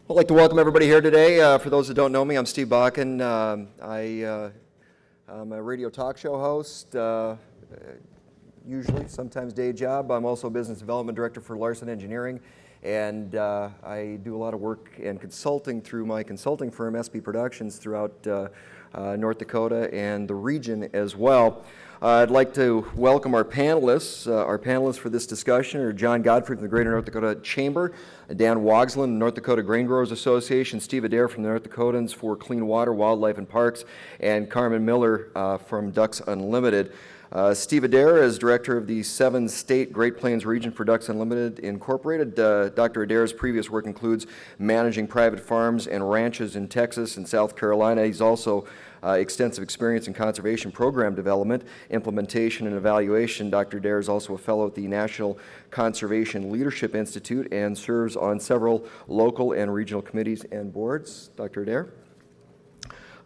I'd like to welcome everybody here today. For those that don't know me, I'm Steve Bakken. I'm a radio talk show host, usually, sometimes day job. I'm also Business Development Director for Larson Engineering, and I do a lot of work and consulting through my consulting firm, SP Productions, throughout North Dakota and the region as well. I'd like to welcome our panelists. Our panelists for this discussion are John Godfrey from the Greater North Dakota Chamber, Dan Wogsland, North Dakota Grain Growers Association, Steve Adair from the North Dakotans for Clean Water, Wildlife, and Parks, and Carmen Miller from Ducks Unlimited. Steve Adair is director of the 7-state Great Plains region for Ducks Unlimited Incorporated. Dr. Adair's previous work includes managing private farms and ranches in Texas and South Carolina. He's also extensive experience in conservation program development, implementation, and evaluation. Dr. Adair is also a fellow at the National Conservation Leadership Institute and serves on several local and regional committees and boards. Dr. Adair.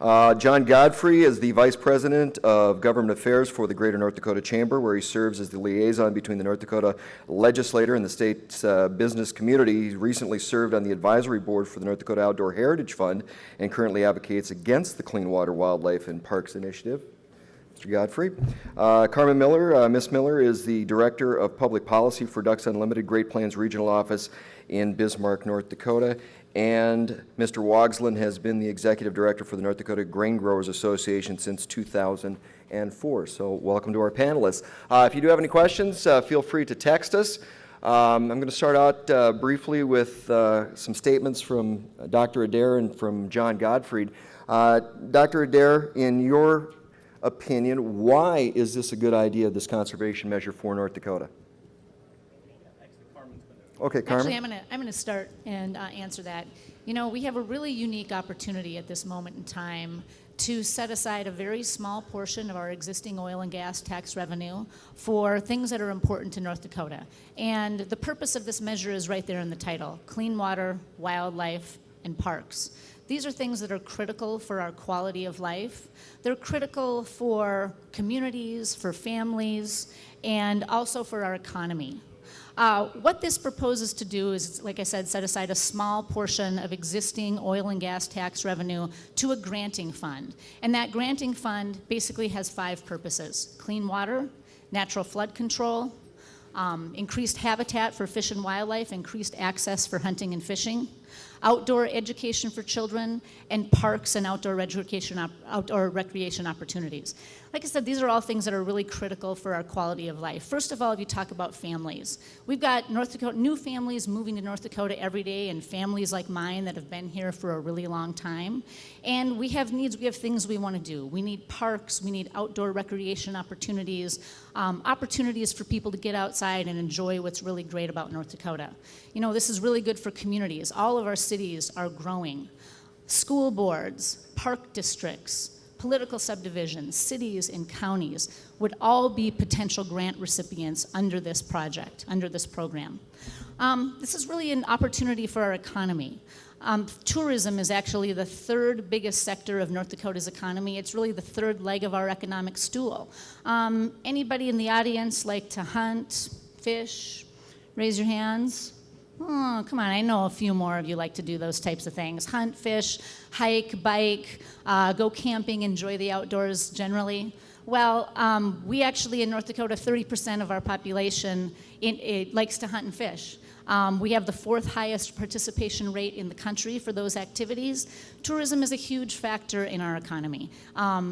John Godfrey is the Vice President of Government Affairs for the Greater North Dakota Chamber, where he serves as the liaison between the North Dakota legislature and the state's business community. He recently served on the advisory board for the North Dakota Outdoor Heritage Fund and currently advocates against the Clean Water, Wildlife, and Parks Initiative. Mr. Godfrey. Carmen Miller, Ms. Miller is the Director of Public Policy for Ducks Unlimited Great Plains Regional Office in Bismarck, North Dakota. And Mr. Wogsland has been the Executive Director for the North Dakota Grain Growers Association since 2004. So welcome to our panelists. If you do have any questions, feel free to text us. I'm going to start out briefly with some statements from Dr. Adair and from John Godfrey. Dr. Adair, in your opinion, why is this a good idea, this conservation measure for North Dakota? Okay, Carmen. Actually, I'm going to start and answer that. You know, we have a really unique opportunity at this moment in time to set aside a very small portion of our existing oil and gas tax revenue for things that are important to North Dakota. And the purpose of this measure is right there in the title: clean water, wildlife, and parks. These are things that are critical for our quality of life. They're critical for communities, for families, and also for our economy. What this proposes to do is, like I said, set aside a small portion of existing oil and gas tax revenue to a granting fund. And that granting fund basically has 5 purposes: clean water, natural flood control, increased habitat for fish and wildlife, increased access for hunting and fishing, outdoor education for children, and parks and outdoor recreation opportunities. Like I said, these are all things that are really critical for our quality of life. First of all, if you talk about families, we've got North Dakota, new families moving to North Dakota every day, and families like mine that have been here for a really long time. And we have needs, we have things we want to do. We need parks, we need outdoor recreation opportunities, opportunities for people to get outside and enjoy what's really great about North Dakota. You know, this is really good for communities. All of our cities are growing. School boards, park districts, political subdivisions, cities and counties would all be potential grant recipients under this project, under this program. This is really an opportunity for our economy. Tourism is actually the 3rd biggest sector of North Dakota's economy. It's really the 3rd leg of our economic stool. Anybody in the audience like to hunt, fish? Raise your hands. Oh, come on, I know a few more of you like to do those types of things. Hunt, fish, hike, bike, go camping, enjoy the outdoors generally. Well, we actually in North Dakota, 30% of our population likes to hunt and fish. We have the 4th highest participation rate in the country for those activities. Tourism is a huge factor in our economy.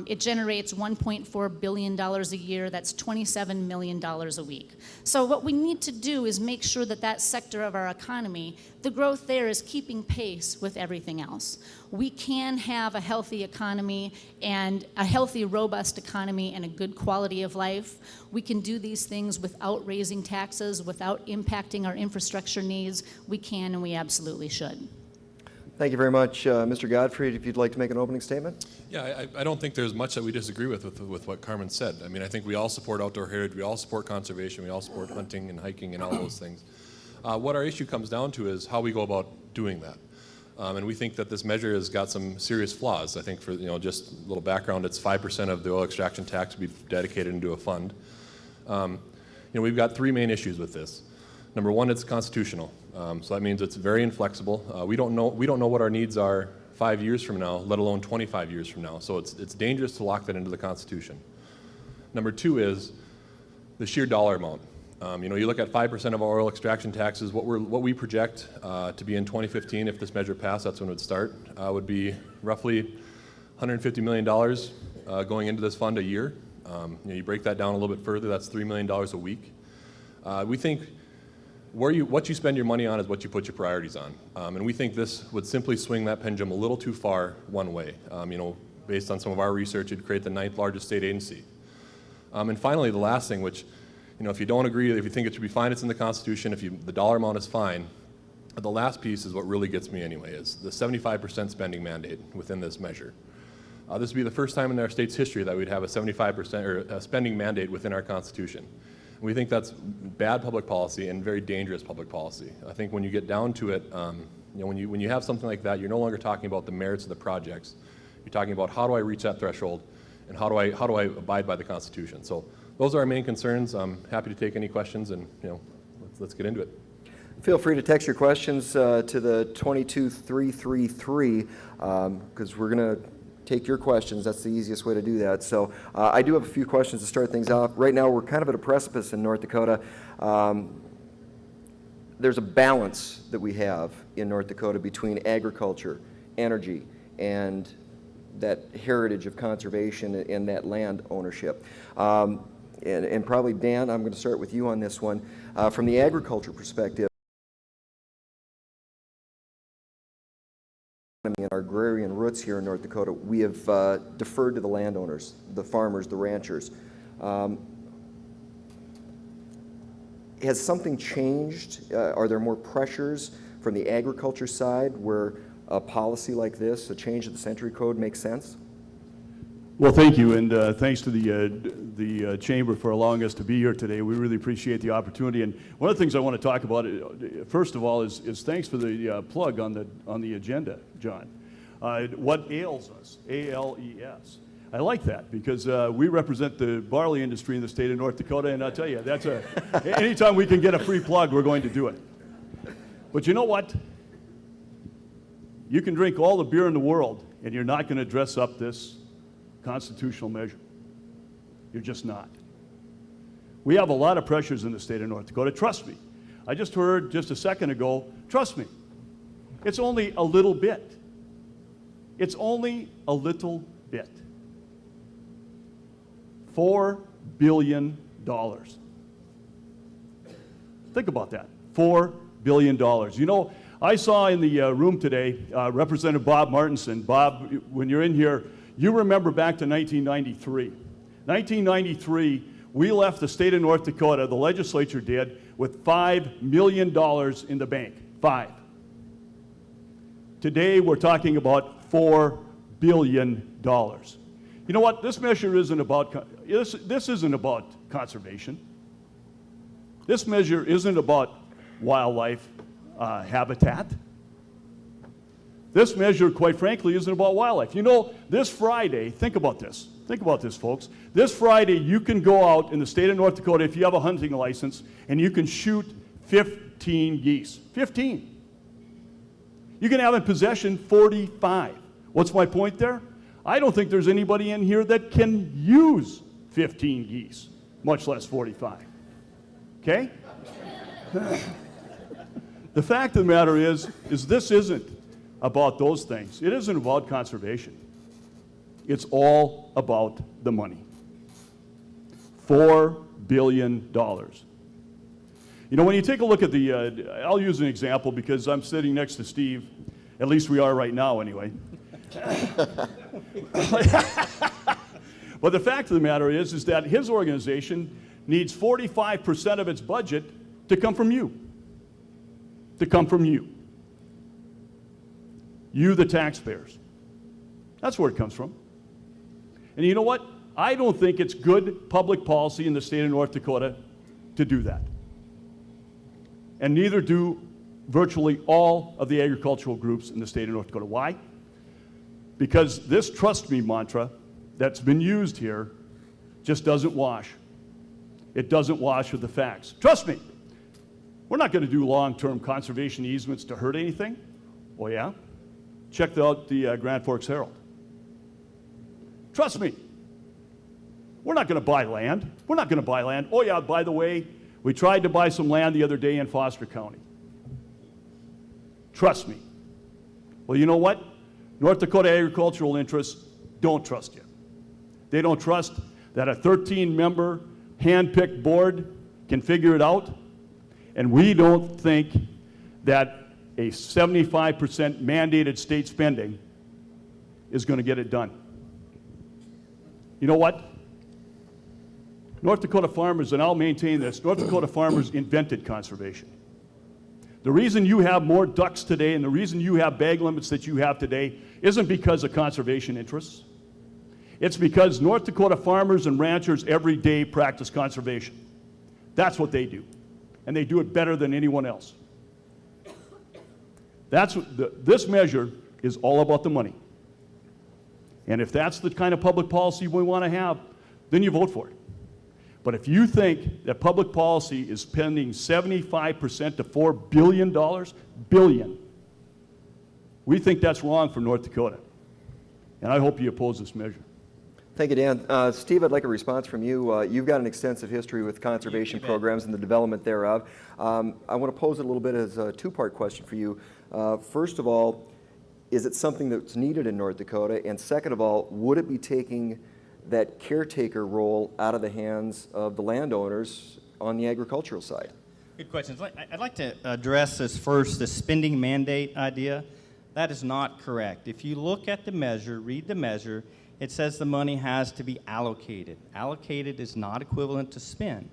It generates $1.4 billion a year. That's $27 million a week. So what we need to do is make sure that that sector of our economy, the growth there is keeping pace with everything else. We can have a healthy economy and a healthy, robust economy and a good quality of life. We can do these things without raising taxes, without impacting our infrastructure needs. We can and we absolutely should. Thank you very much. Mr. Godfrey, if you'd like to make an opening statement. Yeah, I don't think there's much that we disagree with what Carmen said. I mean, I think we all support outdoor heritage, we all support conservation, we all support hunting and hiking and all those things. What our issue comes down to is how we go about doing that. And we think that this measure has got some serious flaws. I think for just a little background, it's 5% of the oil extraction tax to be dedicated into a fund. We've got 3 main issues with this. Number one, it's constitutional. So that means it's very inflexible. We don't know what our needs are 5 years from now, let alone 25 years from now. So it's dangerous to lock that into the Constitution. Number two is the sheer dollar amount. You look at 5% of our oil extraction taxes. What we project to be in 2015, if this measure passed, that's when it would start, would be roughly $150 million going into this fund a year. You break that down a little bit further, that's $3 million a week. We think what you spend your money on is what you put your priorities on. And we think this would simply swing that pendulum a little too far one way. Based on some of our research, it'd create the 9th largest state agency. And finally, the last thing, which, if you don't agree, if you think it should be fine, it's in the Constitution, the dollar amount is fine. The last piece is what really gets me anyway, is the 75% spending mandate within this measure. This would be the first time in our state's history that we'd have a 75% or a spending mandate within our Constitution. We think that's bad public policy and very dangerous public policy. I think when you get down to it, when you have something like that, you're no longer talking about the merits of the projects. You're talking about how do I reach that threshold, and how do I abide by the Constitution. So those are our main concerns. I'm happy to take any questions, and let's get into it. Feel free to text your questions to the 22333 because we're going to take your questions. That's the easiest way to do that. So I do have a few questions to start things off. Right now, we're kind of at a precipice in North Dakota. There's a balance that we have in North Dakota between agriculture, energy, and that heritage of conservation and that land ownership. And probably, Dan, I'm going to start with you on this one. From the agriculture perspective, and our agrarian roots here in North Dakota, we have deferred to the landowners, the farmers, the ranchers. Has something changed? Are there more pressures from the agriculture side where a policy like this, a change of the Century Code, makes sense? Well, thank you, and thanks to the Chamber for allowing us to be here today. We really appreciate the opportunity. And one of the things I want to talk about, first of all, is thanks for the plug on the agenda, John. What ails us, A-L-E-S. I like that because we represent the barley industry in the state of North Dakota, and I'll tell you, that's anytime we can get a free plug, we're going to do it. But you know what? You can drink all the beer in the world, and you're not going to dress up this constitutional measure. You're just not. We have a lot of pressures in the state of North Dakota. Trust me. I just heard just a second ago, trust me. It's only a little bit. It's only a little bit. $4 billion. Think about that. $4 billion. I saw in the room today Representative Bob Martinson. Bob, when you're in here, you remember back to 1993. 1993, we left the state of North Dakota, the legislature did, with $5 million in the bank. 5. Today, we're talking about $4 billion. You know what? This measure isn't about, this isn't about conservation. This measure isn't about wildlife habitat. This measure, quite frankly, isn't about wildlife. This Friday, think about this. Think about this, folks. This Friday, you can go out in the state of North Dakota, if you have a hunting license, and you can shoot 15 geese. 15. You can have in possession 45. What's my point there? I don't think there's anybody in here that can use 15 geese, much less 45. Okay? The fact of the matter is this isn't about those things. It isn't about conservation. It's all about the money. $4 billion. When you take a look at I'll use an example because I'm sitting next to Steve. At least we are right now anyway. But the fact of the matter is that his organization needs 45% of its budget to come from you. To come from you. You, the taxpayers. That's where it comes from. And you know what? I don't think it's good public policy in the state of North Dakota to do that. And neither do virtually all of the agricultural groups in the state of North Dakota. Why? Because this trust me mantra that's been used here just doesn't wash. It doesn't wash with the facts. Trust me. We're not going to do long-term conservation easements to hurt anything. Oh, yeah? Check out the Grand Forks Herald. Trust me. We're not going to buy land. We're not going to buy land. Oh, yeah, by the way, we tried to buy some land the other day in Foster County. Trust me. Well, you know what? North Dakota agricultural interests don't trust you. They don't trust that a 13-member hand-picked board can figure it out. And we don't think that a 75% mandated state spending is going to get it done. You know what? North Dakota farmers, and I'll maintain this, North Dakota farmers invented conservation. The reason you have more ducks today and the reason you have bag limits that you have today isn't because of conservation interests. It's because North Dakota farmers and ranchers every day practice conservation. That's what they do. And they do it better than anyone else. That's what this measure is all about the money. And if that's the kind of public policy we want to have, then you vote for it. But if you think that public policy is spending 75% to $4 billion, we think that's wrong for North Dakota. And I hope you oppose this measure. Thank you, Dan. Steve, I'd like a response from you. You've got an extensive history with conservation programs and the development thereof. I want to pose it a little bit as a two-part question for you. First of all, is it something that's needed in North Dakota? And second of all, would it be taking that caretaker role out of the hands of the landowners on the agricultural side? Good questions. I'd like to address this first, the spending mandate idea. That is not correct. If you look at the measure, read the measure, it says the money has to be allocated. Allocated is not equivalent to spend.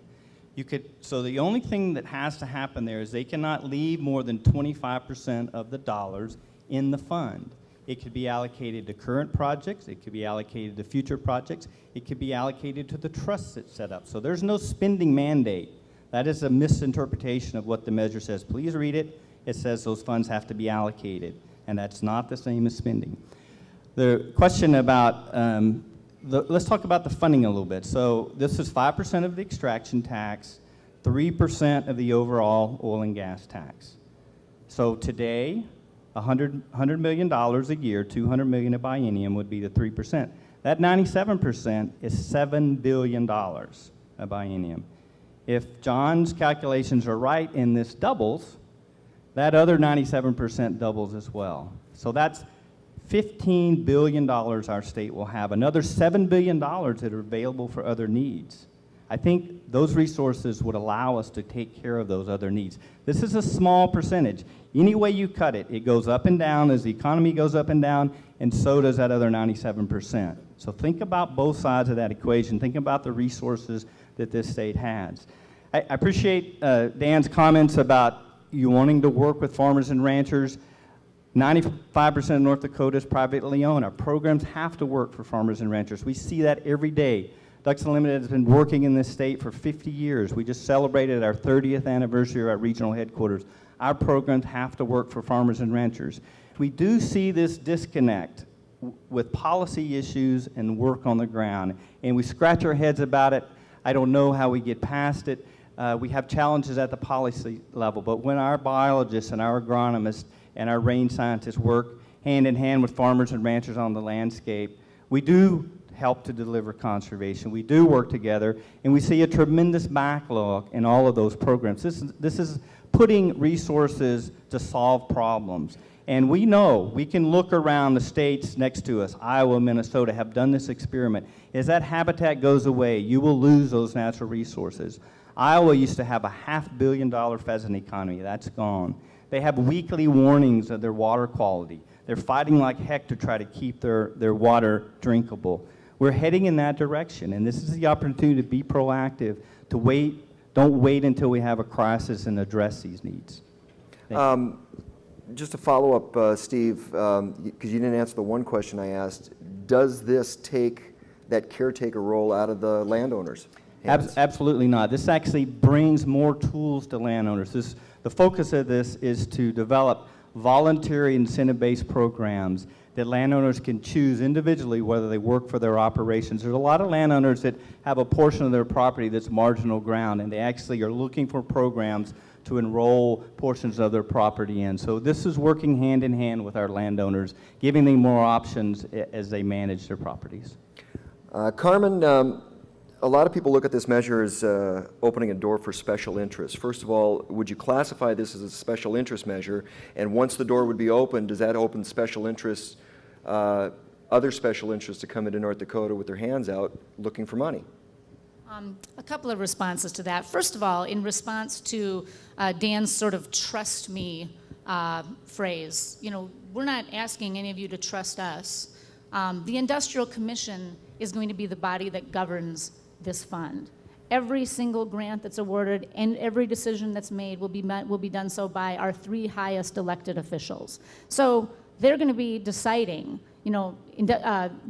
So the only thing that has to happen there is they cannot leave more than 25% of the dollars in the fund. It could be allocated to current projects, it could be allocated to future projects, it could be allocated to the trusts that's set up. So there's no spending mandate. That is a misinterpretation of what the measure says. Please read it. It says those funds have to be allocated, and that's not the same as spending. The question about, let's talk about the funding a little bit. So this is 5% of the extraction tax, 3% of the overall oil and gas tax. So today, $100 million a year, $200 million a biennium would be the 3%. That 97% is $7 billion a biennium. If John's calculations are right and this doubles, that other 97% doubles as well. So that's $15 billion our state will have. Another $7 billion that are available for other needs. I think those resources would allow us to take care of those other needs. This is a small percentage. Any way you cut it, it goes up and down as the economy goes up and down, and so does that other 97%. So think about both sides of that equation. Think about the resources that this state has. I appreciate Dan's comments about you wanting to work with farmers and ranchers. 95% of North Dakota is privately owned. Our programs have to work for farmers and ranchers. We see that every day. Ducks Unlimited has been working in this state for 50 years. We just celebrated our 30th anniversary of our regional headquarters. Our programs have to work for farmers and ranchers. We do see this disconnect with policy issues and work on the ground, and we scratch our heads about it. I don't know how we get past it. We have challenges at the policy level, but when our biologists and our agronomists and our range scientists work hand in hand with farmers and ranchers on the landscape, we do help to deliver conservation. We do work together, and we see a tremendous backlog in all of those programs. This is putting resources to solve problems. And we know, we can look around the states next to us, Iowa, Minnesota, have done this experiment. As that habitat goes away, you will lose those natural resources. Iowa used to have a $500 million pheasant economy. That's gone. They have weekly warnings of their water quality. They're fighting like heck to try to keep their water drinkable. We're heading in that direction, and this is the opportunity to be proactive, to wait. Don't wait until we have a crisis and address these needs. Just to follow up, Steve, because you didn't answer the one question I asked, does this take that caretaker role out of the landowners' hands? Absolutely not. This actually brings more tools to landowners. The focus of this is to develop voluntary incentive-based programs that landowners can choose individually whether they work for their operations. There's a lot of landowners that have a portion of their property that's marginal ground, and they actually are looking for programs to enroll portions of their property in. So this is working hand in hand with our landowners, giving them more options as they manage their properties. Carmen, a lot of people look at this measure as opening a door for special interests. First of all, would you classify this as a special interest measure? And once the door would be opened, does that open special interests, other special interests to come into North Dakota with their hands out looking for money? A couple of responses to that. First of all, in response to Dan's sort of trust me phrase, we're not asking any of you to trust us. The Industrial Commission is going to be the body that governs this fund. Every single grant that's awarded and every decision that's made will be done so by our 3 highest elected officials. So they're going to be deciding,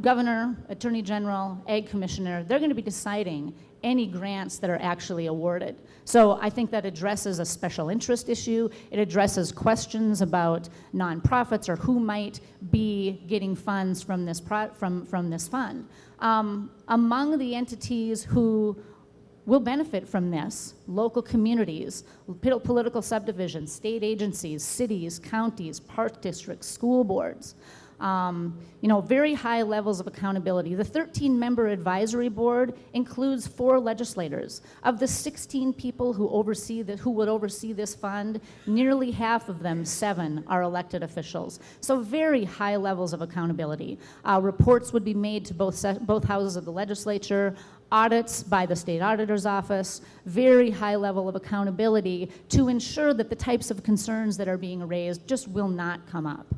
Governor, Attorney General, Ag Commissioner, they're going to be deciding any grants that are actually awarded. So I think that addresses a special interest issue. It addresses questions about nonprofits or who might be getting funds from this from this fund. Among the entities who will benefit from this, local communities, political subdivisions, state agencies, cities, counties, park districts, school boards. Very high levels of accountability. The 13-member advisory board includes 4 legislators. Of the 16 people who would oversee this fund, nearly half of them, 7, are elected officials. So very high levels of accountability. Reports would be made to both houses of the legislature. Audits by the state auditor's office, very high level of accountability to ensure that the types of concerns that are being raised just will not come up.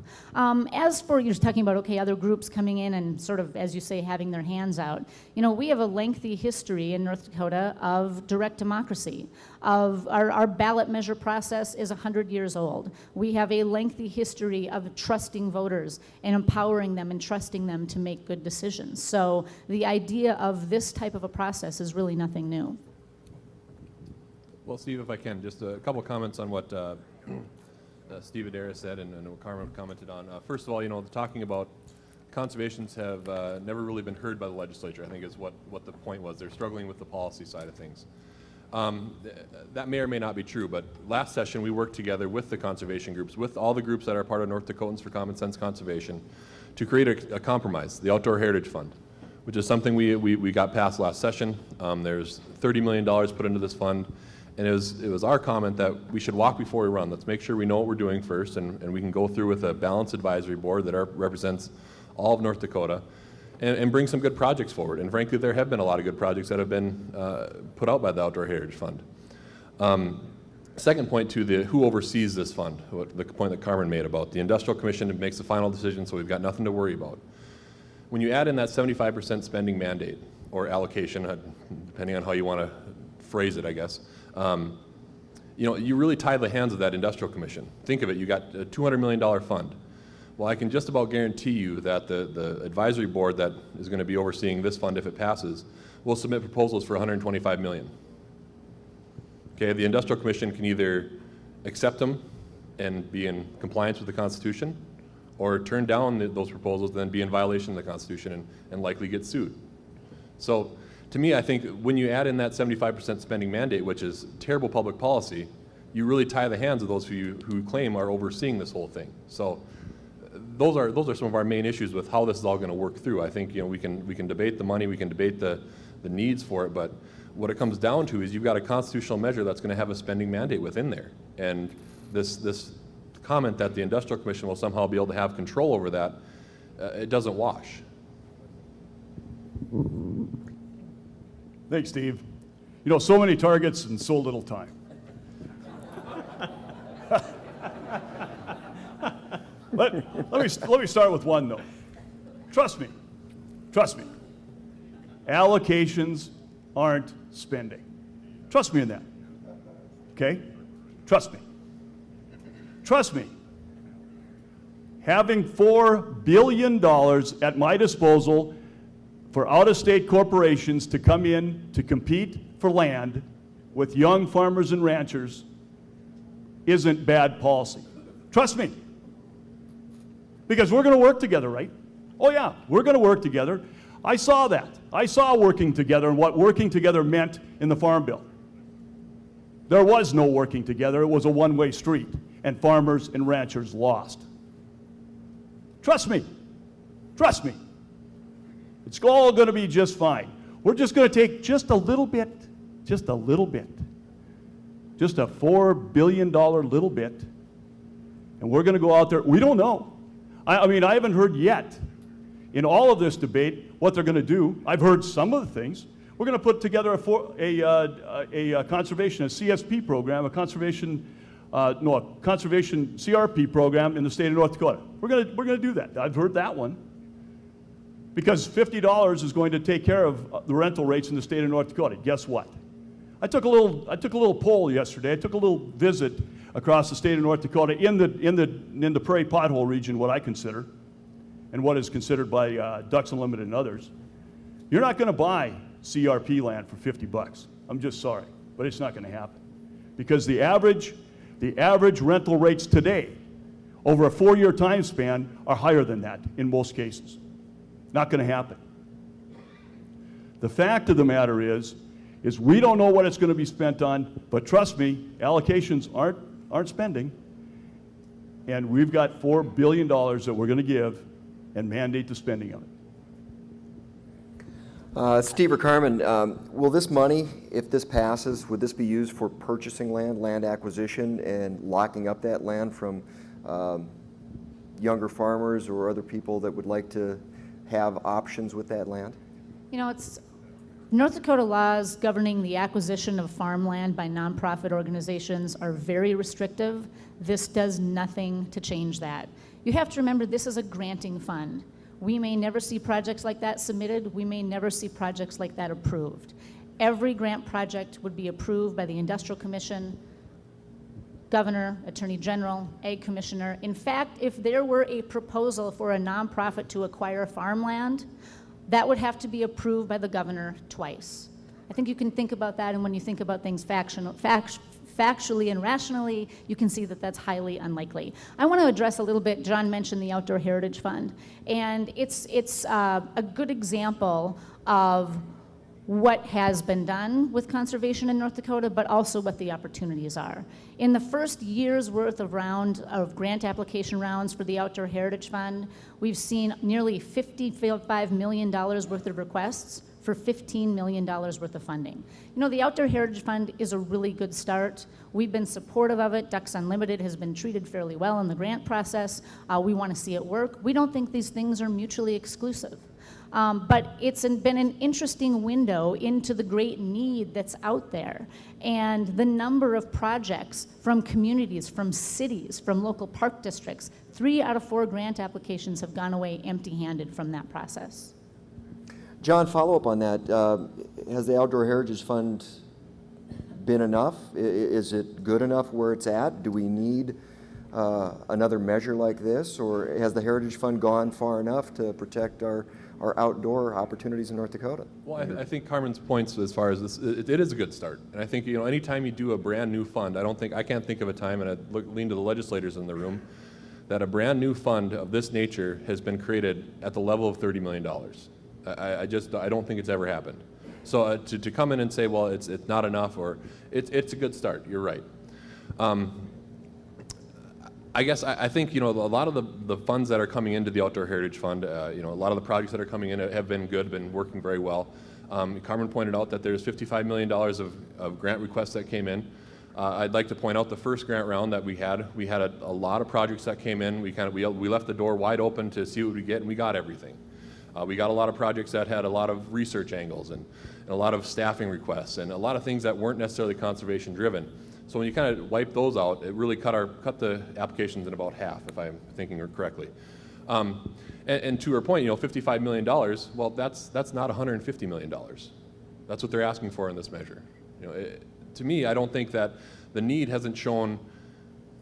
As for you're talking about, other groups coming in and sort of, as you say, having their hands out, we have a lengthy history in North Dakota of direct democracy. Our ballot measure process is 100 years old. We have a lengthy history of trusting voters and empowering them and trusting them to make good decisions. So the idea of this type of a process is really nothing new. Well, Steve, if I can, just a couple comments on what Steve Adair said and what Carmen commented on. First of all, talking about conservations have never really been heard by the legislature, I think is what the point was. They're struggling with the policy side of things. That may or may not be true, but last session we worked together with the conservation groups, with all the groups that are part of North Dakotans for Common Sense Conservation, to create a compromise, the Outdoor Heritage Fund, which is something we got passed last session. There's $30 million put into this fund, and it was our comment that we should walk before we run. Let's make sure we know what we're doing first, and we can go through with a balanced advisory board that represents all of North Dakota, and bring some good projects forward. And frankly, there have been a lot of good projects that have been put out by the Outdoor Heritage Fund. Second point to who oversees this fund, the point that Carmen made about the Industrial Commission makes the final decision, so we've got nothing to worry about. When you add in that 75% spending mandate, or allocation, depending on how you want to phrase it, I guess, you really tie the hands of that Industrial Commission. Think of it, you got a $200 million fund. Well, I can just about guarantee you that the advisory board that is going to be overseeing this fund, if it passes, will submit proposals for $125 million. Okay, the Industrial Commission can either accept them and be in compliance with the Constitution, or turn down those proposals and then be in violation of the Constitution and likely get sued. So to me, I think when you add in that 75% spending mandate, which is terrible public policy, you really tie the hands of those who claim are overseeing this whole thing. So those are some of our main issues with how this is all going to work through. I think we can debate the money, we can debate the needs for it, but what it comes down to is you've got a constitutional measure that's going to have a spending mandate within there, and this comment that the Industrial Commission will somehow be able to have control over that, it doesn't wash. Thanks, Steve. So many targets and so little time. Let me start with one, though. Trust me. Allocations aren't spending. Trust me in that. Okay? Trust me. Having $4 billion at my disposal for out-of-state corporations to come in to compete for land with young farmers and ranchers isn't bad policy. Trust me. Because we're going to work together, right? Oh yeah, we're going to work together. I saw that. I saw working together and what working together meant in the Farm Bill. There was no working together. It was a one-way street, and farmers and ranchers lost. Trust me. Trust me. It's all going to be just fine. We're just going to take just a little bit, just a little bit, just a $4 billion little bit, and we're going to go out there. We don't know. I mean, I haven't heard yet in all of this debate what they're going to do. I've heard some of the things. We're going to put together a conservation, a CSP program, a conservation CRP program in the state of North Dakota. We're going to do that. I've heard that one. Because $50 is going to take care of the rental rates in the state of North Dakota. Guess what? I took a little poll yesterday. I took a little visit across the state of North Dakota in the Prairie Pothole region, what I consider, and what is considered by Ducks Unlimited and others. You're not going to buy CRP land for $50. I'm just sorry, but it's not going to happen. Because the average rental rates today over a 4-year time span are higher than that in most cases. Not going to happen. The fact of the matter is we don't know what it's going to be spent on, but trust me, allocations aren't spending, and we've got $4 billion that we're going to give and mandate the spending of it. Steve or Carmen, will this money, if this passes, would this be used for purchasing land acquisition, and locking up that land from younger farmers or other people that would like to have options with that land? You know, it's North Dakota laws governing the acquisition of farmland by nonprofit organizations are very restrictive. This does nothing to change that. You have to remember, this is a granting fund. We may never see projects like that submitted. We may never see projects like that approved. Every grant project would be approved by the Industrial Commission, Governor, Attorney General, Ag Commissioner. In fact, if there were a proposal for a nonprofit to acquire farmland, that would have to be approved by the governor twice. I think you can think about that, and when you think about things factually and rationally, you can see that that's highly unlikely. I want to address a little bit, John mentioned the Outdoor Heritage Fund, and it's a good example of what has been done with conservation in North Dakota, but also what the opportunities are. In the first year's worth of grant application rounds for the Outdoor Heritage Fund, we've seen nearly $55 million worth of requests for $15 million worth of funding. You know, the Outdoor Heritage Fund is a really good start. We've been supportive of it. Ducks Unlimited has been treated fairly well in the grant process. We want to see it work. We don't think these things are mutually exclusive. But it's been an interesting window into the great need that's out there, and the number of projects from communities, from cities, from local park districts. 3 out of 4 grant applications have gone away empty-handed from that process. John, follow up on that. Has the Outdoor Heritage Fund been enough? Is it good enough where it's at? Do we need another measure like this, or has the Heritage Fund gone far enough to protect our outdoor opportunities in North Dakota? Well, I think Carmen's points as far as this, it is a good start. And I think, you know, anytime you do a brand new fund, I can't think of a time, and I lean to the legislators in the room, that a brand new fund of this nature has been created at the level of $30 million. I don't think it's ever happened. So to come in and say, well, it's not enough, or it's a good start, you're right. I guess I think, you know, a lot of the funds that are coming into the Outdoor Heritage Fund, you know, a lot of the projects that are coming in have been good, been working very well. Carmen pointed out that there's $55 million of grant requests that came in. I'd like to point out the first grant round that we had a lot of projects that came in. We left the door wide open to see what we get, and we got everything. We got a lot of projects that had a lot of research angles and a lot of staffing requests and a lot of things that weren't necessarily conservation driven. So when you kind of wipe those out, it really cut the applications in about half, if I'm thinking correctly. And to her point, you know, $55 million, well, that's not $150 million. That's what they're asking for in this measure. You know, to me, I don't think that the need hasn't shown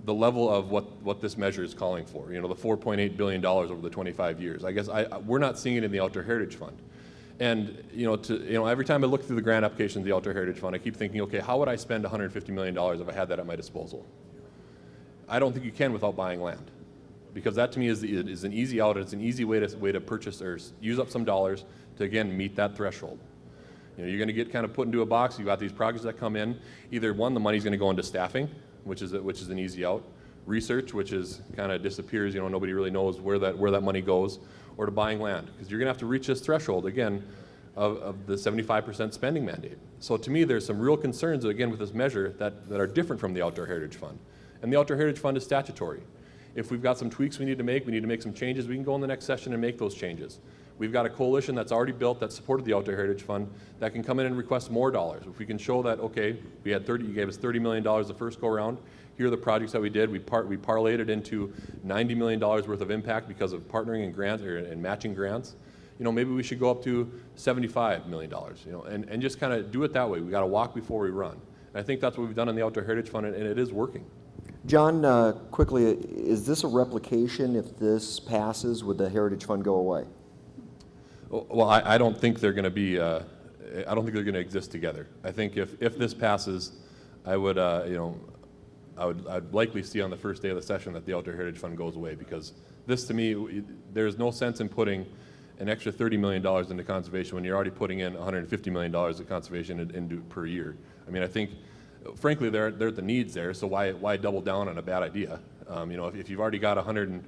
the level of what this measure is calling for. You know, the $4.8 billion over the 25 years. I guess we're not seeing it in the Outdoor Heritage Fund. And every time I look through the grant application of the Outdoor Heritage Fund, I keep thinking, okay, how would I spend $150 million if I had that at my disposal? I don't think you can without buying land, because that to me is an easy out. It's an easy way to purchase or use up some dollars to again meet that threshold. You know, you're going to get kind of put into a box. You've got these projects that come in. Either one, the money's going to go into staffing, which is an easy out. Research, which is kind of disappears. You know, nobody really knows where that money goes, or to buying land, because you're going to have to reach this threshold again of the 75% spending mandate. So to me, there's some real concerns again with this measure that are different from the Outdoor Heritage Fund, and the Outdoor Heritage Fund is statutory. If we've got some tweaks we need to make some changes. We can go in the next session and make those changes. We've got a coalition that's already built that supported the Outdoor Heritage Fund that can come in and request more dollars. If we can show that, okay, you gave us $30 million the first go around. Here are the projects that we did. We parlayed it into $90 million worth of impact because of partnering and grants and matching grants. You know, maybe we should go up to $75 million. You know, and just kind of do it that way. We got to walk before we run. And I think that's what we've done on the Outdoor Heritage Fund, and it is working. John, quickly, is this a replication? If this passes, would the Heritage Fund go away? Well, I don't think they're going to be. I don't think they're going to exist together. I think if this passes, I would, I'd likely see on the first day of the session that the Outdoor Heritage Fund goes away, because this, to me, there's no sense in putting an extra $30 million into conservation when you're already putting in $150 million of conservation per year. I mean, I think, frankly, there are the needs there, so why double down on a bad idea? You know, if you've already got $150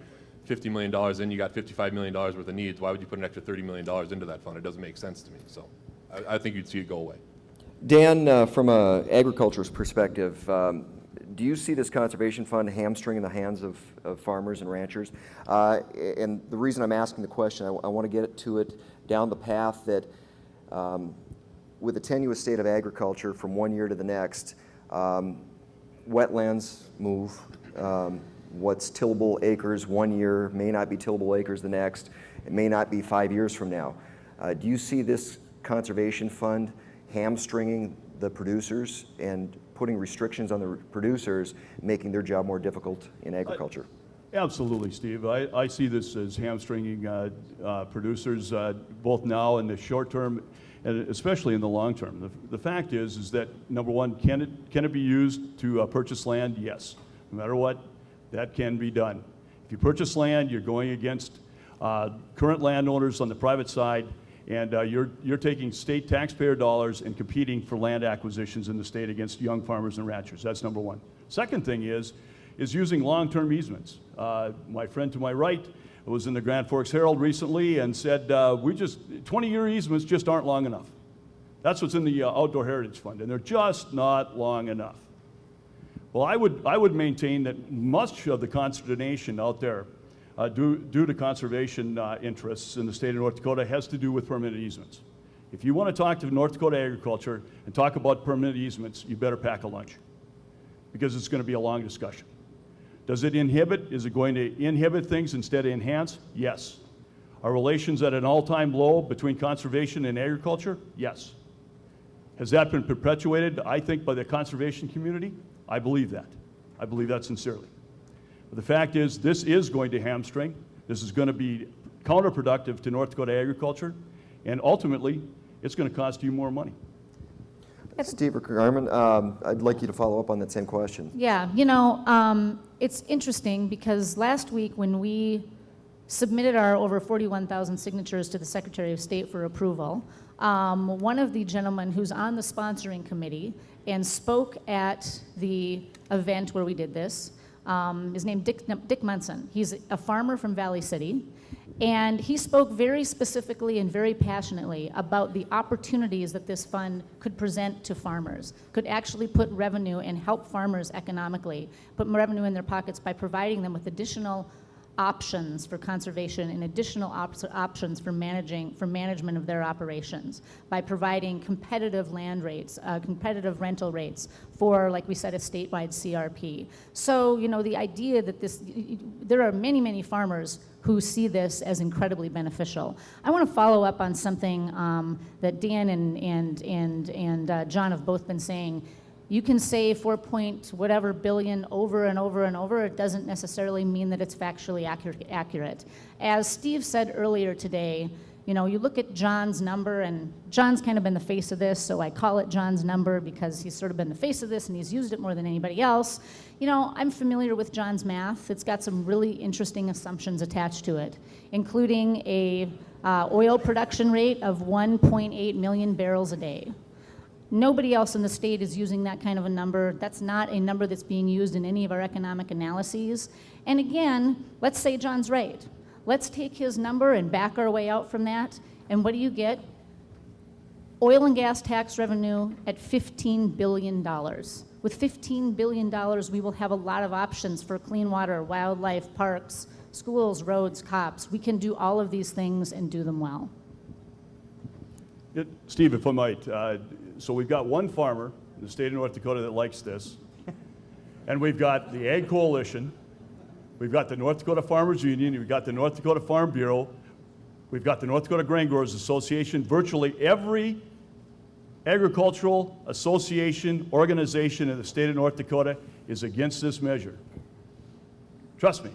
million in, you got $55 million worth of needs, why would you put an extra $30 million into that fund? It doesn't make sense to me, so I think you'd see it go away. Dan, from an agriculture's perspective, do you see this conservation fund hamstringing the hands of farmers and ranchers? And the reason I'm asking the question, I want to get to it down the path that with the tenuous state of agriculture from one year to the next, wetlands move. What's tillable acres one year may not be tillable acres the next. It may not be 5 years from now. Do you see this conservation fund hamstringing the producers and putting restrictions on the producers, making their job more difficult in agriculture? Absolutely, Steve. I see this as hamstringing producers both now in the short term and especially in the long term. The fact is that, number one, can it be used to purchase land? Yes. No matter what, that can be done. If you purchase land, you're going against current landowners on the private side, and you're taking state taxpayer dollars and competing for land acquisitions in the state against young farmers and ranchers. That's number one. Second thing is using long-term easements. My friend to my right was in the Grand Forks Herald recently and said, 20-year easements just aren't long enough. That's what's in the Outdoor Heritage Fund, and they're just not long enough. Well, I would maintain that much of the consternation out there due to conservation interests in the state of North Dakota has to do with permanent easements. If you want to talk to North Dakota agriculture and talk about permanent easements, you better pack a lunch, because it's going to be a long discussion. Does it inhibit? Is it going to inhibit things instead of enhance? Yes. Are relations at an all-time low between conservation and agriculture? Yes. Has that been perpetuated, I think, by the conservation community? I believe that. I believe that sincerely. But the fact is, this is going to hamstring. This is going to be counterproductive to North Dakota agriculture, and ultimately, it's going to cost you more money. Steve or Carmen, I'd like you to follow up on that same question. Yeah, it's interesting because last week when we submitted our over 41,000 signatures to the Secretary of State for approval, one of the gentlemen who's on the sponsoring committee and spoke at the event where we did this is named Dick Munson. He's a farmer from Valley City, and he spoke very specifically and very passionately about the opportunities that this fund could present to farmers, could actually put revenue and help farmers economically, put revenue in their pockets by providing them with additional options for conservation and additional options for management of their operations, by providing competitive land rates, competitive rental rates for, like we said, a statewide CRP. So, the idea that there are many, many farmers who see this as incredibly beneficial. I want to follow up on something that Dan and John have both been saying. You can say 4 whatever billion over and over and over. It doesn't necessarily mean that it's factually accurate. As Steve said earlier today, You know, you look at John's number, and John's kind of been the face of this, so I call it John's number because he's sort of been the face of this and he's used it more than anybody else. You know, I'm familiar with John's math. It's got some really interesting assumptions attached to it, including a oil production rate of 1.8 million barrels a day. Nobody else in the state is using that kind of a number. That's not a number that's being used in any of our economic analyses. And again, let's say John's right. Let's take his number and back our way out from that. And what do you get? Oil and gas tax revenue at $15 billion. With $15 billion, we will have a lot of options for clean water, wildlife, parks, schools, roads, cops. We can do all of these things and do them well. Steve, if I might, so we've got one farmer in the state of North Dakota that likes this, and we've got the Ag Coalition, we've got the North Dakota Farmers Union, we've got the North Dakota Farm Bureau, we've got the North Dakota Grain Growers Association. Virtually every agricultural association, organization in the state of North Dakota is against this measure. Trust me.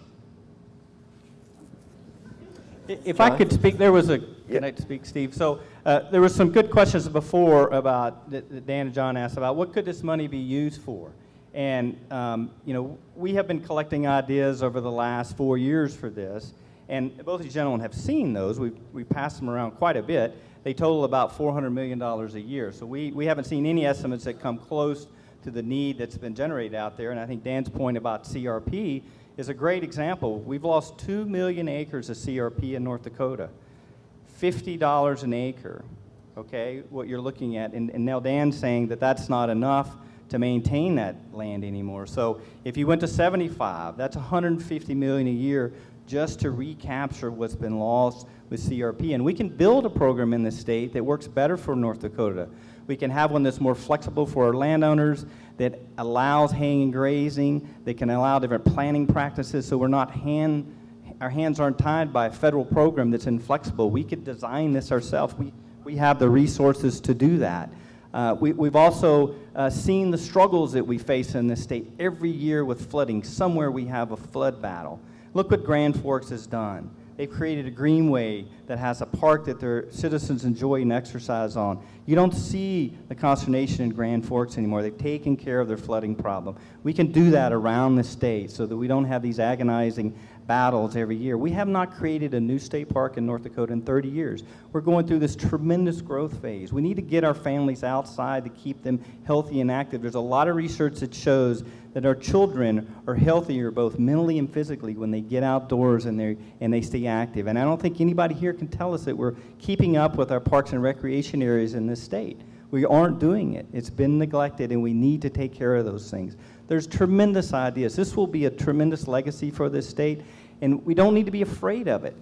If I could speak, there was a, can I speak, Steve? So there were some good questions before about, that Dan and John asked about, what could this money be used for? And, you know, we have been collecting ideas over the last 4 years for this, and both of you gentlemen have seen those. We passed them around quite a bit. They total about $400 million a year. So we haven't seen any estimates that come close to the need that's been generated out there, and I think Dan's point about CRP is a great example. We've lost 2 million acres of CRP in North Dakota. $50 an acre, okay, what you're looking at. And now Dan's saying that that's not enough to maintain that land anymore. So if you went to 75, that's $150 million a year just to recapture what's been lost with CRP. And we can build a program in the state that works better for North Dakota. We can have one that's more flexible for our landowners, that allows hanging grazing, that can allow different planning practices, so we're not our hands aren't tied by a federal program that's inflexible. We could design this ourselves. We have the resources to do that. We've also seen the struggles that we face in this state every year with flooding. Somewhere we have a flood battle. Look what Grand Forks has done. They've created a greenway that has a park that their citizens enjoy and exercise on. You don't see the consternation in Grand Forks anymore. They've taken care of their flooding problem. We can do that around the state so that we don't have these agonizing battles every year. We have not created a new state park in North Dakota in 30 years. We're going through this tremendous growth phase. We need to get our families outside to keep them healthy and active. There's a lot of research that shows that our children are healthier both mentally and physically when they get outdoors and they stay active. And I don't think anybody here can tell us that we're keeping up with our parks and recreation areas in this state. We aren't doing it. It's been neglected, and we need to take care of those things. There's tremendous ideas. This will be a tremendous legacy for this state, and we don't need to be afraid of it.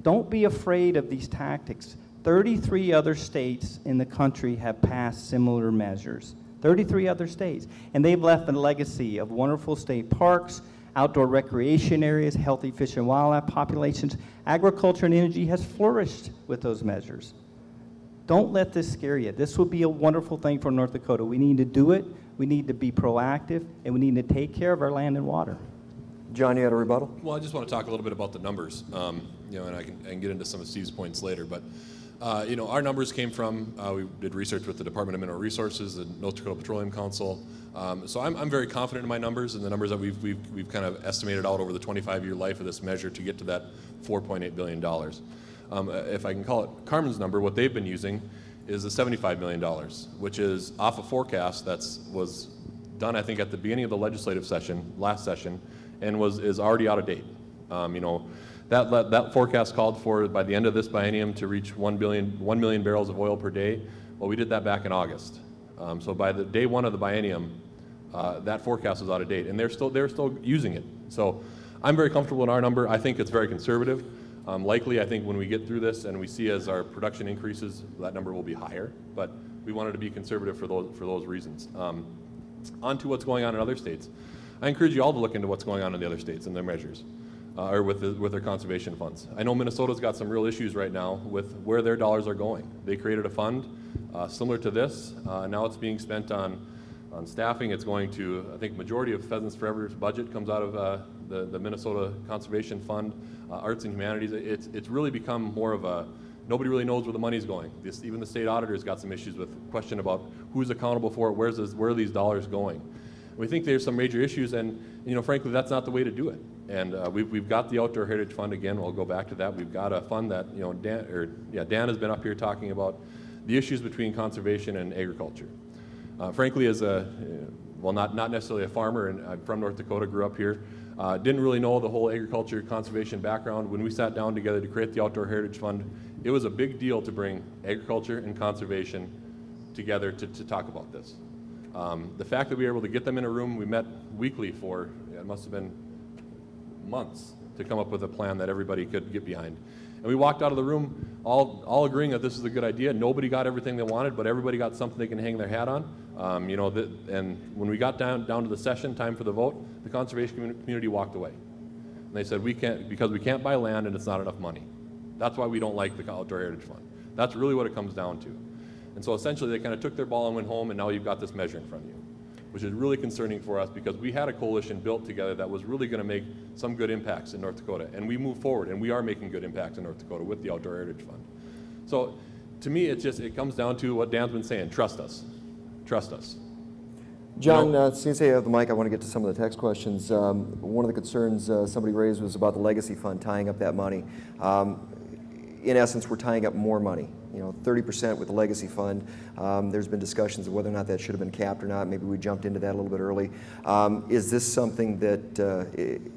Don't be afraid of these tactics. 33 other states in the country have passed similar measures. 33 other states. And they've left a legacy of wonderful state parks, outdoor recreation areas, healthy fish and wildlife populations. Agriculture and energy has flourished with those measures. Don't let this scare you. This will be a wonderful thing for North Dakota. We need to do it, we need to be proactive, and we need to take care of our land and water. John, you had a rebuttal? Well, I just want to talk a little bit about the numbers, you know, and I can get into some of Steve's points later. But you know, our numbers came from, we did research with the Department of Mineral Resources, the North Dakota Petroleum Council. So I'm very confident in my numbers and the numbers that we've kind of estimated out over the 25-year life of this measure to get to that $4.8 billion. If I can call it Carmen's number, what they've been using is the $75 million, which is off a forecast that was done, I think, at the beginning of the legislative session, last session, and is already out of date. You know, that forecast called for by the end of this biennium to reach 1 million barrels of oil per day. Well, we did that back in August. So by the day one of the biennium, that forecast was out of date, and they're still using it. So I'm very comfortable in our number. I think it's very conservative. Likely, I think when we get through this and we see as our production increases, that number will be higher. But we wanted to be conservative for those reasons. On to what's going on in other states. I encourage you all to look into what's going on in the other states and their measures, or with their conservation funds. I know Minnesota's got some real issues right now with where their dollars are going. They created a fund similar to this. Now it's being spent on staffing. It's going to, I think, majority of Pheasants Forever's budget comes out of the Minnesota Conservation Fund, Arts and Humanities. It's really become more of a Nobody really knows where the money's going. Even the state auditor's got some issues with question about who's accountable for it, where are these dollars going. We think there's some major issues, and frankly, that's not the way to do it. And we've got the Outdoor Heritage Fund again. We'll go back to that. We've got a fund that Dan has been up here talking about the issues between conservation and agriculture. Frankly, as not necessarily a farmer, and I'm from North Dakota, grew up here. Didn't really know the whole agriculture conservation background. When we sat down together to create the Outdoor Heritage Fund, it was a big deal to bring agriculture and conservation together to talk about this. The fact that we were able to get them in a room, we met weekly for, it must have been months to come up with a plan that everybody could get behind. And we walked out of the room all agreeing that this is a good idea. Nobody got everything they wanted, but everybody got something they can hang their hat on. And when we got down to the session, time for the vote, the conservation community walked away. And they said, because we can't buy land and it's not enough money. That's why we don't like the Outdoor Heritage Fund. That's really what it comes down to. And so essentially they kind of took their ball and went home, and now you've got this measure in front of you, which is really concerning for us because we had a coalition built together that was really going to make some good impacts in North Dakota. And we moved forward, and we are making good impacts in North Dakota with the Outdoor Heritage Fund. So to me, it comes down to what Dan's been saying, trust us. Trust us. John, since you have the mic, I want to get to some of the text questions. One of the concerns somebody raised was about the legacy fund, tying up that money. In essence, we're tying up more money. 30% with the legacy fund. There's been discussions of whether or not that should have been capped or not. Maybe we jumped into that a little bit early. Is this something that,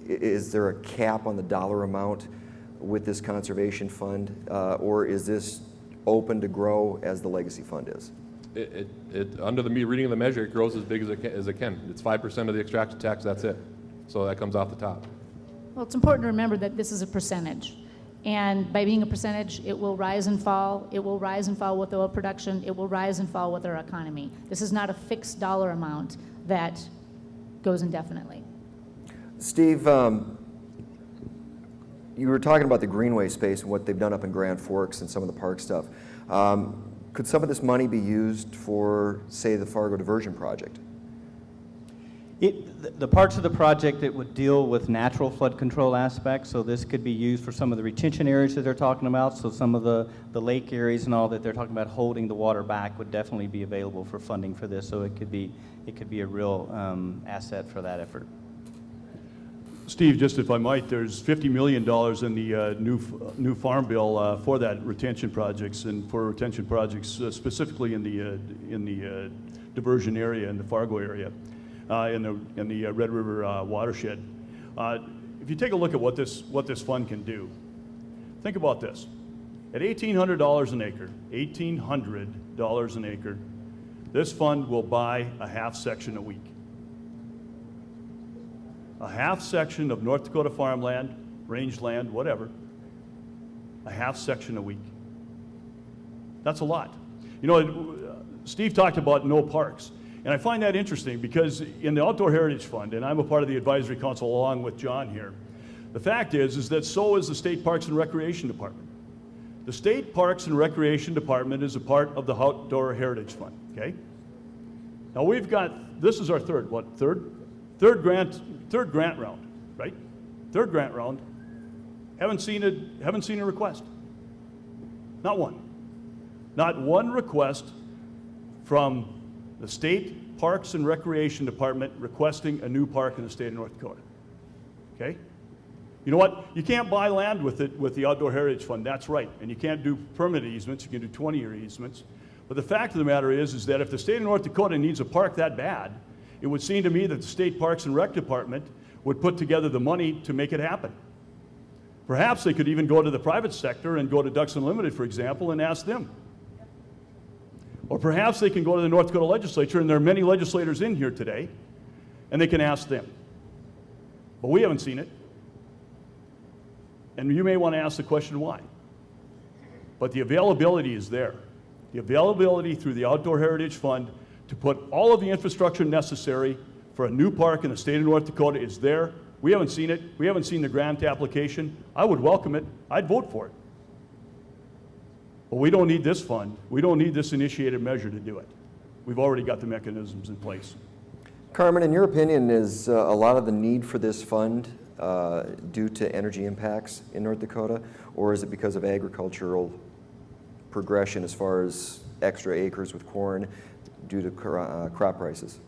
is there a cap on the dollar amount with this conservation fund, or is this open to grow as the legacy fund is? Under the reading of the measure, it grows as big as it can. It's 5% of the extraction tax, that's it. So that comes off the top. Well, it's important to remember that this is a percentage. And by being a percentage, it will rise and fall. It will rise and fall with oil production. It will rise and fall with our economy. This is not a fixed dollar amount that goes indefinitely. Steve, you were talking about the greenway space and what they've done up in Grand Forks and some of the park stuff. Could some of this money be used for, say, the Fargo diversion project? The parts of the project that would deal with natural flood control aspects, so this could be used for some of the retention areas that they're talking about, so some of the lake areas and all that they're talking about holding the water back would definitely be available for funding for this, so it could be a real asset for that effort. Steve, just if I might, there's $50 million in the new farm bill for that retention projects and for retention projects specifically in the diversion area in the Fargo area. In the Red River watershed. If you take a look at what this fund can do, think about this. At $1,800 an acre, $1,800 an acre, this fund will buy a half section a week. A half section of North Dakota farmland, rangeland, whatever, a half section a week. That's a lot. Steve talked about no parks. And I find that interesting because in the Outdoor Heritage Fund, and I'm a part of the advisory council along with John here, the fact is that so is the State Parks and Recreation Department. The State Parks and Recreation Department is a part of the Outdoor Heritage Fund, okay? Now we've got, this is our third grant round, right? Third grant round. Haven't seen a request. Not one. Not one request from the State Parks and Recreation Department requesting a new park in the state of North Dakota. Okay? You know what? You can't buy land with the Outdoor Heritage Fund, that's right. And you can't do permanent easements, you can do 20-year easements. But the fact of the matter is that if the state of North Dakota needs a park that bad, it would seem to me that the State Parks and Rec Department would put together the money to make it happen. Perhaps they could even go to the private sector and go to Ducks Unlimited, for example, and ask them. Or perhaps they can go to the North Dakota legislature, and there are many legislators in here today, and they can ask them. But we haven't seen it. And you may want to ask the question why. But the availability is there. The availability through the Outdoor Heritage Fund to put all of the infrastructure necessary for a new park in the state of North Dakota is there. We haven't seen it. We haven't seen the grant application. I would welcome it. I'd vote for it. But we don't need this fund. We don't need this initiated measure to do it. We've already got the mechanisms in place. Carmen, in your opinion, is a lot of the need for this fund due to energy impacts in North Dakota, or is it because of agricultural progression as far as extra acres with corn due to crop prices?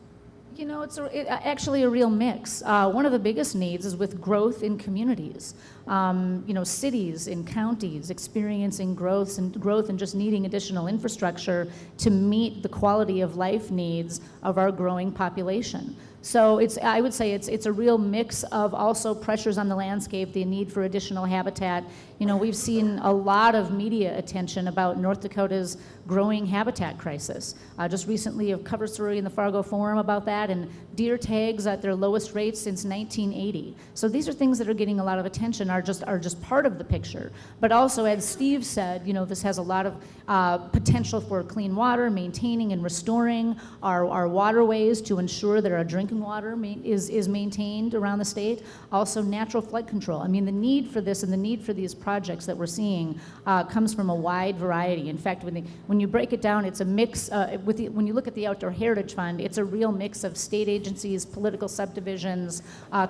You know, it's actually a real mix. One of the biggest needs is with growth in communities. You know, cities and counties experiencing growth and just needing additional infrastructure to meet the quality of life needs of our growing population. So I would say it's a real mix of also pressures on the landscape, the need for additional habitat. You know, we've seen a lot of media attention about North Dakota's growing habitat crisis. Just recently, a cover story in the Fargo Forum about that, and deer tags at their lowest rates since 1980. So these are things that are getting a lot of attention, are just part of the picture. But also, as Steve said, you know, this has a lot of potential for clean water, maintaining and restoring our waterways to ensure that our drinking water is maintained around the state. Also, natural flood control. I mean, the need for this and the need for these projects that we're seeing comes from a wide variety. In fact, when you break it down, it's a mix. When you look at the Outdoor Heritage Fund, it's a real mix of state agencies, political subdivisions,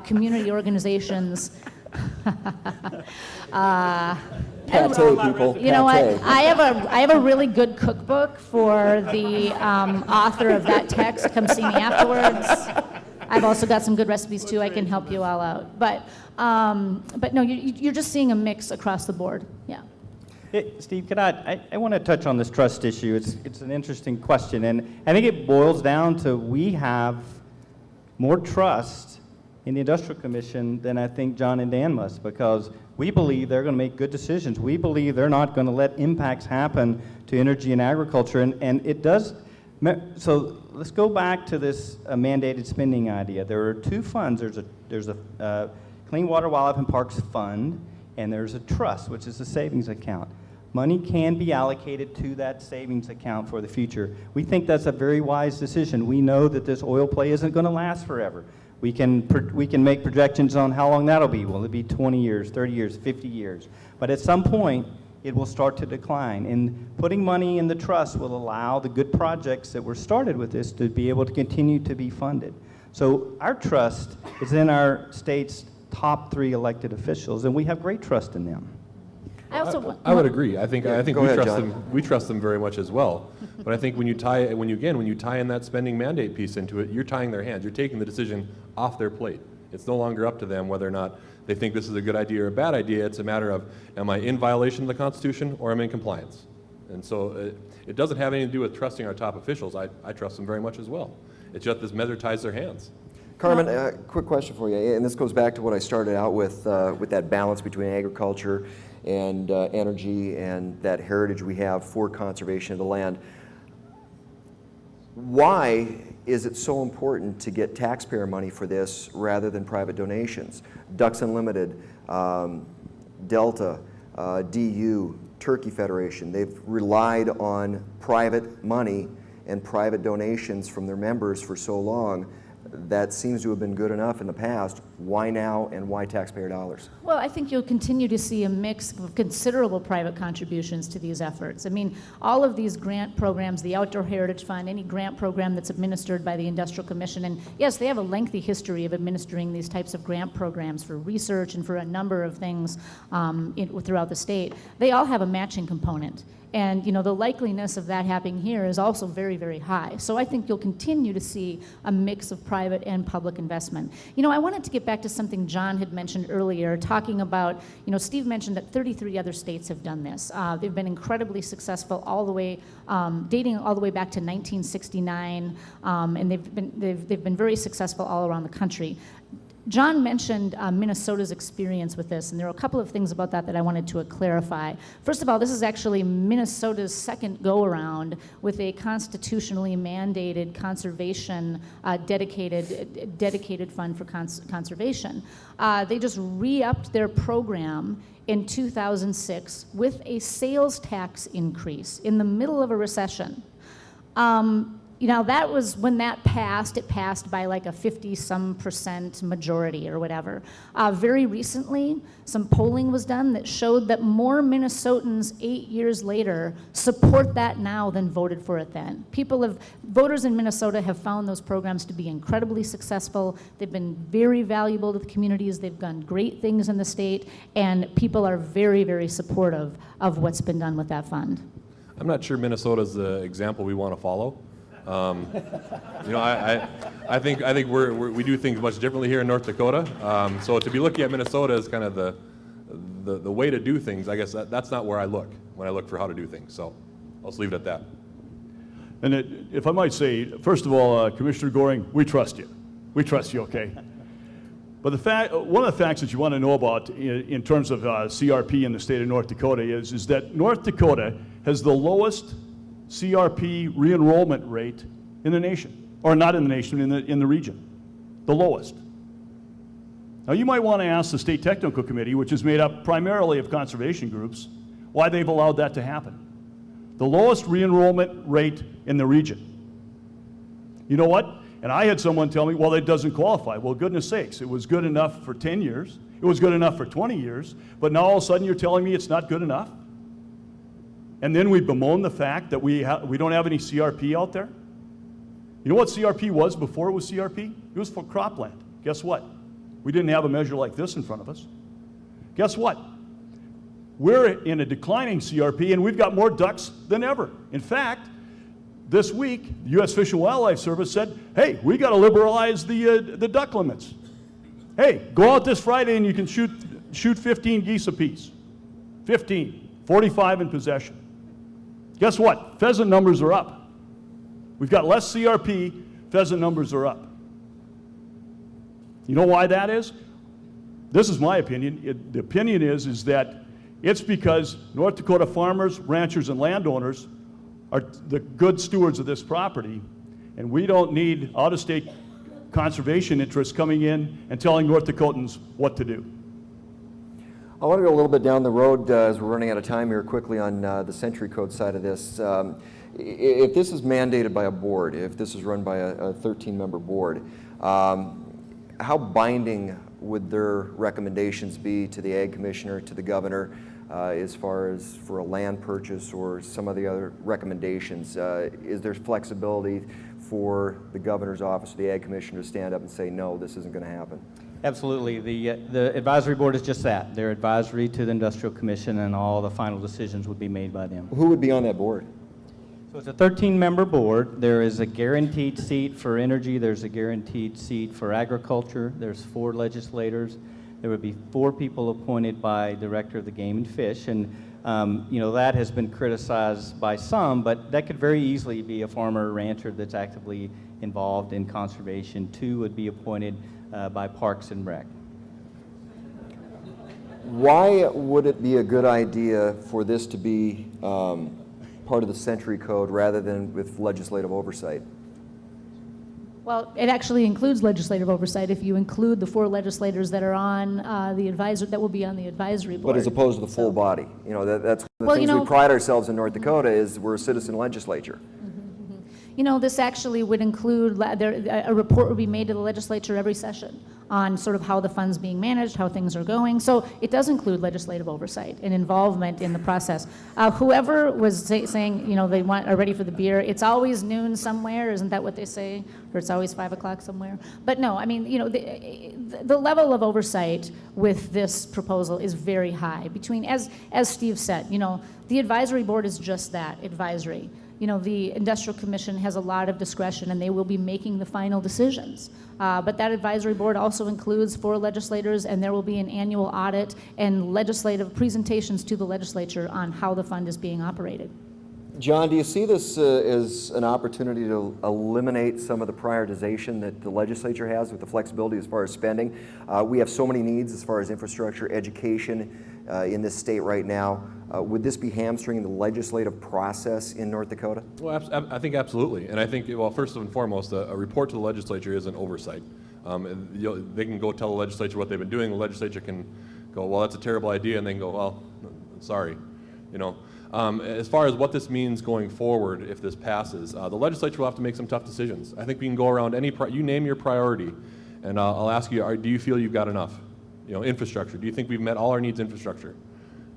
community organizations. Pate, people. You know what? Pate. I have a really good cookbook for the author of that text. Come see me afterwards. I've also got some good recipes too. I can help you all out. But no, you're just seeing a mix across the board. Yeah. Hey, Steve, I want to touch on this trust issue. It's an interesting question, and I think it boils down to we have more trust in the Industrial Commission than I think John and Dan must, because we believe they're going to make good decisions. We believe they're not going to let impacts happen to energy and agriculture, and it does. So let's go back to this mandated spending idea. There are two funds. There's a Clean Water, Wildlife, and Parks Fund, and there's a trust, which is a savings account. Money can be allocated to that savings account for the future. We think that's a very wise decision. We know that this oil play isn't going to last forever. We can make projections on how long that'll be. Will it be 20 years, 30 years, 50 years? But at some point, it will start to decline. And putting money in the trust will allow the good projects that were started with this to be able to continue to be funded. So our trust is in our state's top 3 elected officials, and we have great trust in them. I would agree. I think Go we ahead, trust John. them. We trust them very much as well. But I think when you tie in that spending mandate piece into it, you're tying their hands. You're taking the decision off their plate. It's no longer up to them whether or not they think this is a good idea or a bad idea. It's a matter of, am I in violation of the Constitution or am I in compliance? And so it doesn't have anything to do with trusting our top officials. I trust them very much as well. It's just this measure ties their hands. Carmen, quick question for you, and this goes back to what I started out with that balance between agriculture and energy and that heritage we have for conservation of the land. Why is it so important to get taxpayer money for this rather than private donations? Ducks Unlimited, Delta, DU, Turkey Federation, they've relied on private money and private donations from their members for so long. That seems to have been good enough in the past. Why now, and why taxpayer dollars? Well, I think you'll continue to see a mix of considerable private contributions to these efforts. I mean, all of these grant programs, the Outdoor Heritage Fund, any grant program that's administered by the Industrial Commission, and yes, they have a lengthy history of administering these types of grant programs for research and for a number of things throughout the state. They all have a matching component. And you know, the likeliness of that happening here is also very, very high. So I think you'll continue to see a mix of private and public investment. You know, I wanted to get back to something John had mentioned earlier, talking about, you know, Steve mentioned that 33 other states have done this. They've been incredibly successful all the way, dating all the way back to 1969, and they've been very successful all around the country. John mentioned Minnesota's experience with this, and there are a couple of things about that I wanted to clarify. First of all, this is actually Minnesota's second go-around with a constitutionally mandated conservation dedicated fund for conservation. They just re-upped their program in 2006 with a sales tax increase in the middle of a recession. You know, that was when that passed, it passed by like a 50-some% majority or whatever. Very recently, some polling was done that showed that more Minnesotans 8 years later support that now than voted for it then. Voters in Minnesota have found those programs to be incredibly successful. They've been very valuable to the communities. They've done great things in the state, and people are very, very supportive of what's been done with that fund. I'm not sure Minnesota's the example we want to follow. You know, I think we do things much differently here in North Dakota. So to be looking at Minnesota as kind of the way to do things, I guess that's not where I look when I look for how to do things. So I'll just leave it at that. And if I might say, first of all, Commissioner Goring, we trust you. We trust you, okay? But one of the facts that you want to know about in terms of CRP in the state of North Dakota is that North Dakota has the lowest CRP re-enrollment rate in the nation, or not in the nation, in the region, the lowest. Now you might want to ask the State Technical Committee, which is made up primarily of conservation groups, why they've allowed that to happen. The lowest re-enrollment rate in the region. You know what? And I had someone tell me, well, it doesn't qualify. Well, goodness sakes, it was good enough for 10 years. It was good enough for 20 years. But now all of a sudden you're telling me it's not good enough? And then we bemoan the fact that we don't have any CRP out there? You know what CRP was before it was CRP? It was for cropland. Guess what? We didn't have a measure like this in front of us. Guess what? We're in a declining CRP, and we've got more ducks than ever. In fact, this week, the U.S. Fish and Wildlife Service said, hey, we got to liberalize the duck limits. Hey, go out this Friday and you can shoot 15 geese apiece. 15, 45 in possession. Guess what? Pheasant numbers are up. We've got less CRP, pheasant numbers are up. You know why that is? This is my opinion. The opinion is that it's because North Dakota farmers, ranchers, and landowners are the good stewards of this property, and we don't need out-of-state conservation interests coming in and telling North Dakotans what to do. I want to go a little bit down the road as we're running out of time here quickly on the Century Code side of this. If this is mandated by a board, if this is run by a 13-member board, how binding would their recommendations be to the Ag Commissioner, to the Governor, as far as for a land purchase or some of the other recommendations? Is there flexibility for the Governor's office or the Ag Commissioner to stand up and say, no, this isn't going to happen? Absolutely. The advisory board is just that. They're advisory to the Industrial Commission, and all the final decisions would be made by them. Who would be on that board? So it's a 13-member board. There is a guaranteed seat for energy. There's a guaranteed seat for agriculture. There's 4 legislators. There would be 4 people appointed by Director of the Game and Fish, and you know, that has been criticized by some, but that could very easily be a farmer or rancher that's actively involved in conservation. 2 would be appointed by Parks and Rec. Why would it be a good idea for this to be part of the Century Code rather than with legislative oversight? Well, it actually includes legislative oversight if you include the 4 legislators that are on the advisory, that will be on the advisory board. But as opposed to the full body. You know, that's one of the Well, things you know, we pride ourselves in North Dakota is we're a citizen legislature. You know, this actually would include, a report would be made to the legislature every session on sort of how the fund's being managed, how things are going. So it does include legislative oversight and involvement in the process. Whoever was saying, you know, they are ready for the beer, it's always noon somewhere, isn't that what they say? Or it's always 5 o'clock somewhere? But no, I mean, you know, the level of oversight with this proposal is very high. Between, as Steve said, you know, the advisory board is just that, advisory. You know, the Industrial Commission has a lot of discretion, and they will be making the final decisions. But that advisory board also includes 4 legislators, and there will be an annual audit and legislative presentations to the legislature on how the fund is being operated. John, do you see this as an opportunity to eliminate some of the prioritization that the legislature has with the flexibility as far as spending? We have so many needs as far as infrastructure, education in this state right now. Would this be hamstringing the legislative process in North Dakota? Well, I think absolutely. And I think, well, first and foremost, a report to the legislature is an oversight. They can go tell the legislature what they've been doing. The legislature can go, well, that's a terrible idea, and they can go, well, sorry, you know. As far as what this means going forward, if this passes, the legislature will have to make some tough decisions. I think we can go around you name your priority, and I'll ask you, do you feel you've got enough? You know, infrastructure. Do you think we've met all our needs in infrastructure?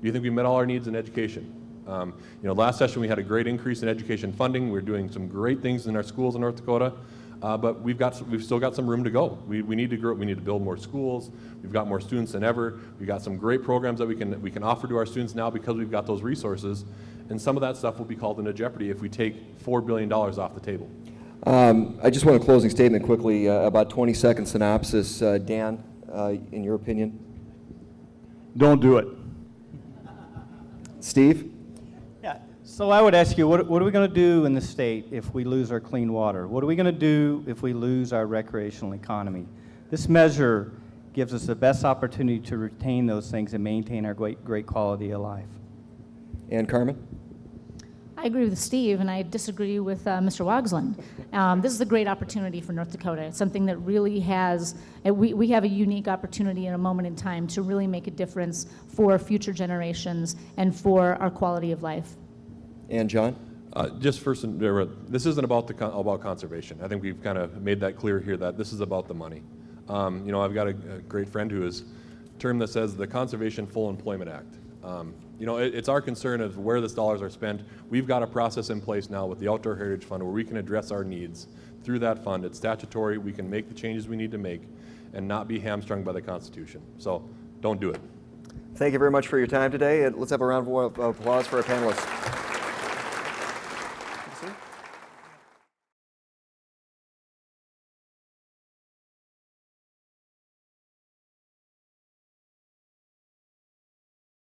Do you think we've met all our needs in education? You know, last session we had a great increase in education funding. We're doing some great things in our schools in North Dakota, but we've still got some room to go. We need to grow. We need to build more schools. We've got more students than ever. We've got some great programs that we can offer to our students now because we've got those resources. And some of that stuff will be called into jeopardy if we take $4 billion off the table. I just want a closing statement quickly, about 20-second synopsis. Dan, in your opinion? Don't do it. Steve? Yeah, so I would ask you, what are we going to do in the state if we lose our clean water? What are we going to do if we lose our recreational economy? This measure gives us the best opportunity to retain those things and maintain our great quality of life. And Carmen? I agree with Steve, and I disagree with Mr. Wogsland. This is a great opportunity for North Dakota. It's something that really has, we have a unique opportunity in a moment in time to really make a difference for future generations and for our quality of life. And John? Just first, this isn't about about conservation. I think we've kind of made that clear here that this is about the money. You know, I've got a great friend who has termed this as the Conservation Full Employment Act. You know, it's our concern of where these dollars are spent. We've got a process in place now with the Outdoor Heritage Fund where we can address our needs through that fund. It's statutory. We can make the changes we need to make and not be hamstrung by the Constitution. So don't do it. Thank you very much for your time today. Let's have a round of applause for our panelists.